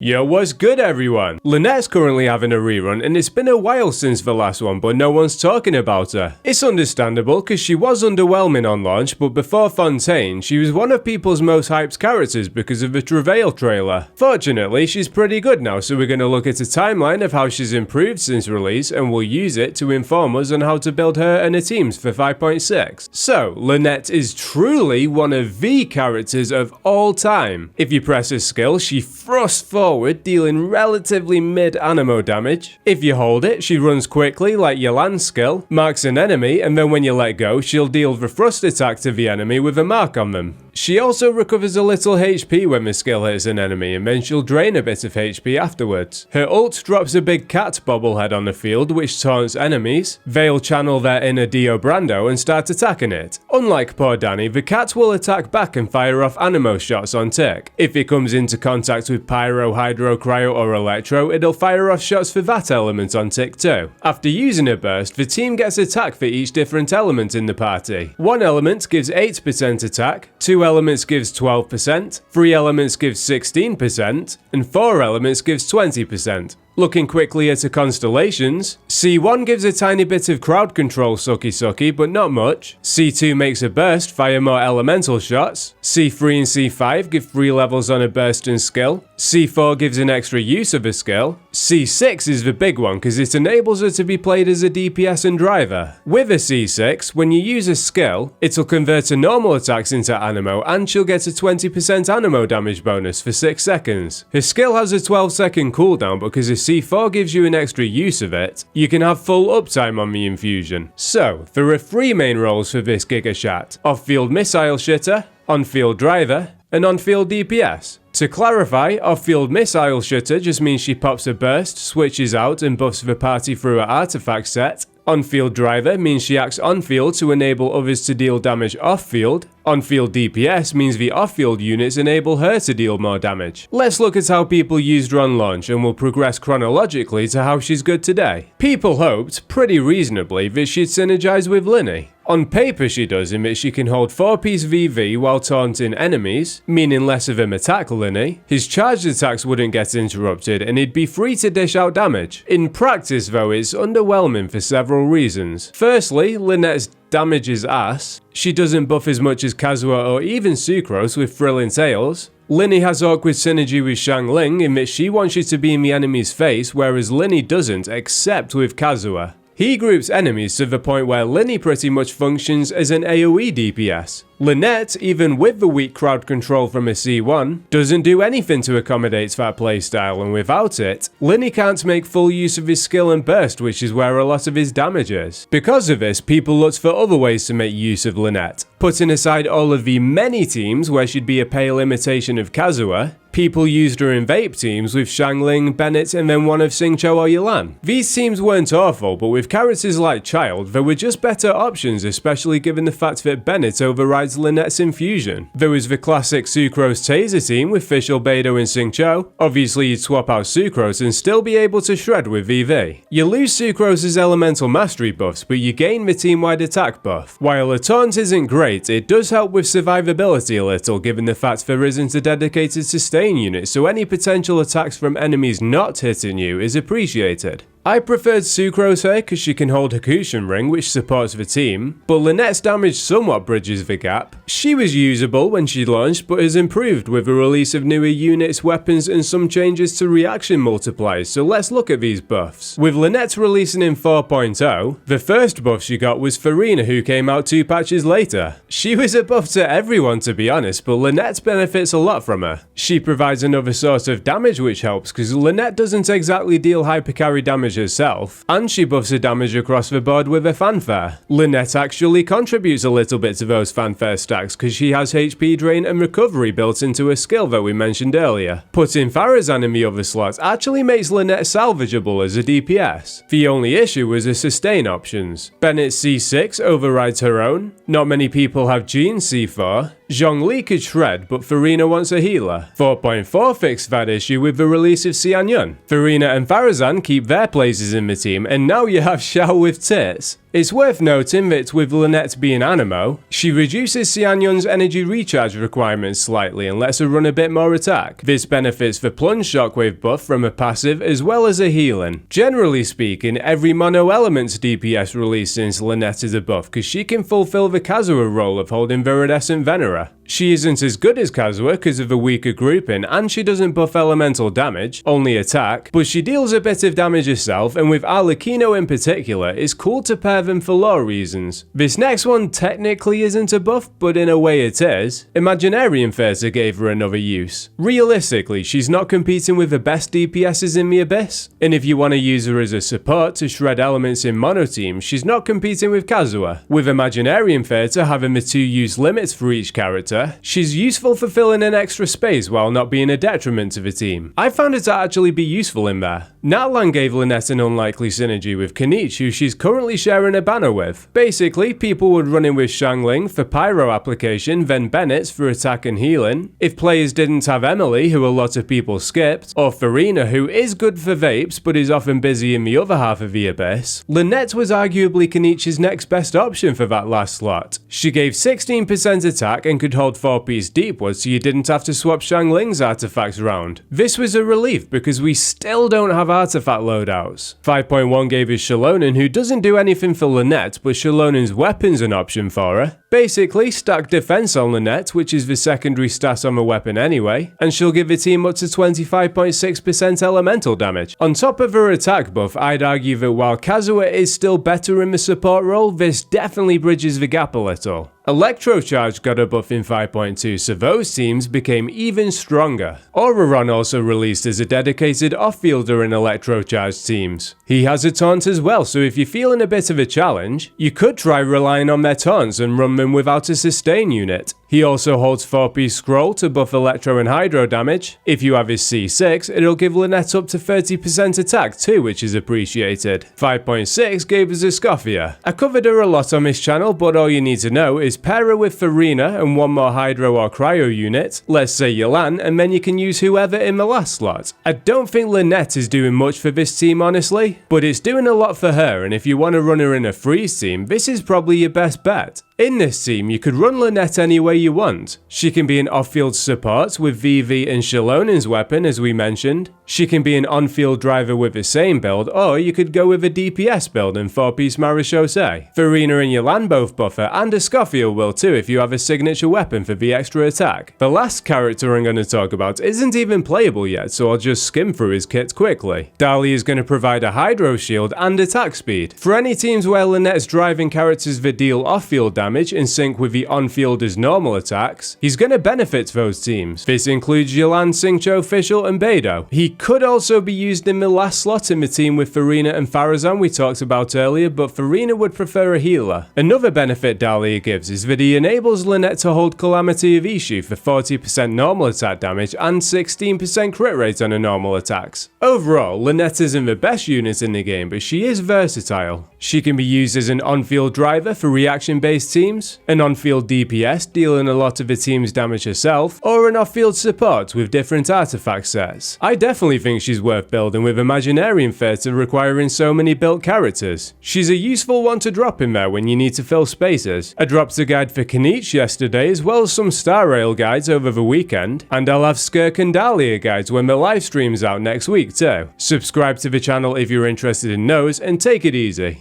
Yo, what's good everyone? Lynette's currently having a rerun and it's been a while since the last one, but no one's talking about her. It's understandable because she was underwhelming on launch, but before Fontaine, she was one of people's most hyped characters because of the Travail trailer. Fortunately, she's pretty good now, so we're going to look at a timeline of how she's improved since release and we'll use it to inform us on how to build her and her teams for 5.6. So, Lynette is truly one of the characters of all time. If you press her skill, she thrusts forward, dealing relatively mid-animo damage. If you hold it, she runs quickly like your land skill, marks an enemy, and then when you let go, she'll deal the thrust attack to the enemy with a mark on them. She also recovers a little HP when the skill hits an enemy, and then she'll drain a bit of HP afterwards. Her ult drops a big cat bobblehead on the field which taunts enemies. They'll channel their inner Dio Brando and start attacking it. Unlike poor Danny, the cat will attack back and fire off animo shots on tick. If it comes into contact with Pyro, Hydro, Cryo or Electro, it'll fire off shots for that element on tick too. After using a burst, the team gets attack for each different element in the party. One element gives 8% attack, 2 elements gives 12%, 3 elements gives 16%, and 4 elements gives 20%. Looking quickly at the constellations, C1 gives a tiny bit of crowd control sucky, but not much. C2 makes a burst fire more elemental shots. C3 and C5 give 3 levels on a burst and skill. C4 gives an extra use of a skill. C6 is the big one because it enables her to be played as a DPS and driver. With a C6, when you use a skill, it'll convert her normal attacks into animo and she'll get a 20% animo damage bonus for 6 seconds. Her skill has a 12-second cooldown because if C4 gives you an extra use of it, you can have full uptime on the infusion. So, there are 3 main roles for this Giga Chat: off-field missile shitter, on-field driver, and on-field DPS. To clarify, off-field missile shitter just means she pops a burst, switches out and buffs the party through her artifact set. On-field driver means she acts on-field to enable others to deal damage off-field. On-field DPS means the off-field units enable her to deal more damage. Let's look at how people used her on launch and we'll progress chronologically to how she's good today. People hoped, pretty reasonably, that she'd synergize with Lynette. On paper she does, in that she can hold 4-piece VV while taunting enemies, meaning less of him attack Lynette. His charged attacks wouldn't get interrupted and he'd be free to dish out damage. In practice though, it's underwhelming for several reasons. Firstly, Lynette's damage is ass. She doesn't buff as much as Kazuha or even Sucrose with thrilling tales. Lynette has awkward synergy with Xiangling in that she wants you to be in the enemy's face, whereas Lynette doesn't, except with Kazuha. He groups enemies to the point where Lynette pretty much functions as an AoE DPS. Lynette, even with the weak crowd control from a C1, doesn't do anything to accommodate that playstyle, and without it, Lynette can't make full use of his skill and burst, which is where a lot of his damage is. Because of this, people looked for other ways to make use of Lynette. Putting aside all of the many teams where she'd be a pale imitation of Kazuha, people used her in vape teams with Xiangling, Bennett, and then one of Xingqiu or Yilan. These teams weren't awful, but with characters like Child, there were just better options, especially given the fact that Bennett overrides Lynette's infusion. There was the classic Sucrose Taser team with Fish Albedo and Xingqiu. Obviously you'd swap out Sucrose and still be able to shred with VV. You lose Sucrose's elemental mastery buffs, but you gain the team-wide attack buff. While a taunt isn't great, it does help with survivability a little, given the fact there isn't a dedicated sustain unit, so any potential attacks from enemies not hitting you is appreciated. I preferred Sucrose here because she can hold Hakushin Ring, which supports the team, but Lynette's damage somewhat bridges the gap. She was usable when she launched, but has improved with the release of newer units, weapons, and some changes to reaction multipliers, so let's look at these buffs. With Lynette releasing in 4.0, the first buff she got was Farina, who came out 2 patches later. She was a buff to everyone to be honest, but Lynette benefits a lot from her. She provides another source of damage which helps, because Lynette doesn't exactly deal hypercarry damage herself, and she buffs her damage across the board with a fanfare. Lynette actually contributes a little bit to those fanfare stacks because she has HP drain and recovery built into her skill that we mentioned earlier. Putting Farazan in the other slots actually makes Lynette salvageable as a DPS. The only issue was her sustain options. Bennett's C6 overrides her own, not many people have Jean's C4, Zhongli could shred, but Farina wants a healer. 4.4 fixed that issue with the release of Xianyun. Farina and Farazan keep their places in the team, and now you have Xiao with tits. It's worth noting that with Lynette being Anemo, she reduces Xianyun's energy recharge requirements slightly and lets her run a bit more attack. This benefits the plunge shockwave buff from a passive as well as a healing. Generally speaking, every mono element's DPS released since Lynette is a buff because she can fulfill the Kazuha role of holding Viridescent Venera. She isn't as good as Kazuha because of a weaker grouping, and she doesn't buff elemental damage, only attack, but she deals a bit of damage herself, and with Arlecchino in particular, it's cool to pair them for lore reasons. This next one technically isn't a buff, but in a way it is. Imaginarium Theatre gave her another use. Realistically, she's not competing with the best DPSs in the Abyss, and if you want to use her as a support to shred elements in mono teams, she's not competing with Kazuha. With Imaginarium Theatre having the 2 use limits for each character, she's useful for filling in extra space while not being a detriment to the team. I found it to actually be useful in there. Natlan gave Lynette an unlikely synergy with Kaniche, who she's currently sharing a banner with. Basically, people would run in with Xiangling for pyro application, then Bennett for attack and healing. If players didn't have Emily, who a lot of people skipped, or Farina, who is good for vapes but is often busy in the other half of the Abyss, Lynette was arguably Kaniche's next best option for that last slot. She gave 16% attack and could hold 4-piece Deepwood, so you didn't have to swap Xiangling's artifacts around. This was a relief because we still don't have artifact loadouts. 5.1 gave us Shalonen, who doesn't do anything for Lynette, but Shalonen's weapon's an option for her. Basically, stack defense on Lynette, which is the secondary stat on the weapon anyway, and she'll give the team up to 25.6% elemental damage. On top of her attack buff, I'd argue that while Kazuha is still better in the support role, this definitely bridges the gap a little. Electrocharge got a buff in 5.2, so those teams became even stronger. Auroron also released as a dedicated off-fielder in Electrocharge teams. He has a taunt as well, so if you're feeling a bit of a challenge, you could try relying on their taunts and run them without a sustain unit. He also holds 4-piece scroll to buff electro and hydro damage. If you have his C6, it'll give Lynette up to 30% attack too, which is appreciated. 5.6 gave us a Scoffia. I covered her a lot on this channel, but all you need to know is pair her with Farina and one more hydro or cryo unit, let's say Yelan, and then you can use whoever in the last slot. I don't think Lynette is doing much for this team honestly, but it's doing a lot for her, and if you want to run her in a freeze team, this is probably your best bet. In this team, you could run Lynette any way you want. She can be an off-field support with VV and Shalonen's weapon, as we mentioned. She can be an on-field driver with the same build, or you could go with a DPS build and 4-piece Marechaussee. Farina and Yelan both buffer, and a Scoffia will too if you have a signature weapon for the extra attack. The last character I'm going to talk about isn't even playable yet, so I'll just skim through his kit quickly. Dali is going to provide a hydro shield and attack speed. For any teams where Lynette's driving characters that deal off-field damage in sync with the on-fielder's normal attacks, he's going to benefit those teams. This includes Yelan, Xingqiu, Fischl, and Beidou. He could also be used in the last slot in the team with Farina and Farazan we talked about earlier, but Farina would prefer a healer. Another benefit Dahlia gives is that he enables Lynette to hold Calamity of Ishu for 40% normal attack damage and 16% crit rate on her normal attacks. Overall, Lynette isn't the best unit in the game, but she is versatile. She can be used as an on-field driver for reaction-based teams, an on-field DPS dealing a lot of the team's damage herself, or an off-field support with different artifact sets. I definitely think she's worth building with Imaginarium Theatre requiring so many built characters. She's a useful one to drop in there when you need to fill spaces. I dropped a guide for Kaniche yesterday as well as some Star Rail guides over the weekend, and I'll have Skirk and Dahlia guides when the live stream's out next week too. Subscribe to the channel if you're interested in those, and take it easy.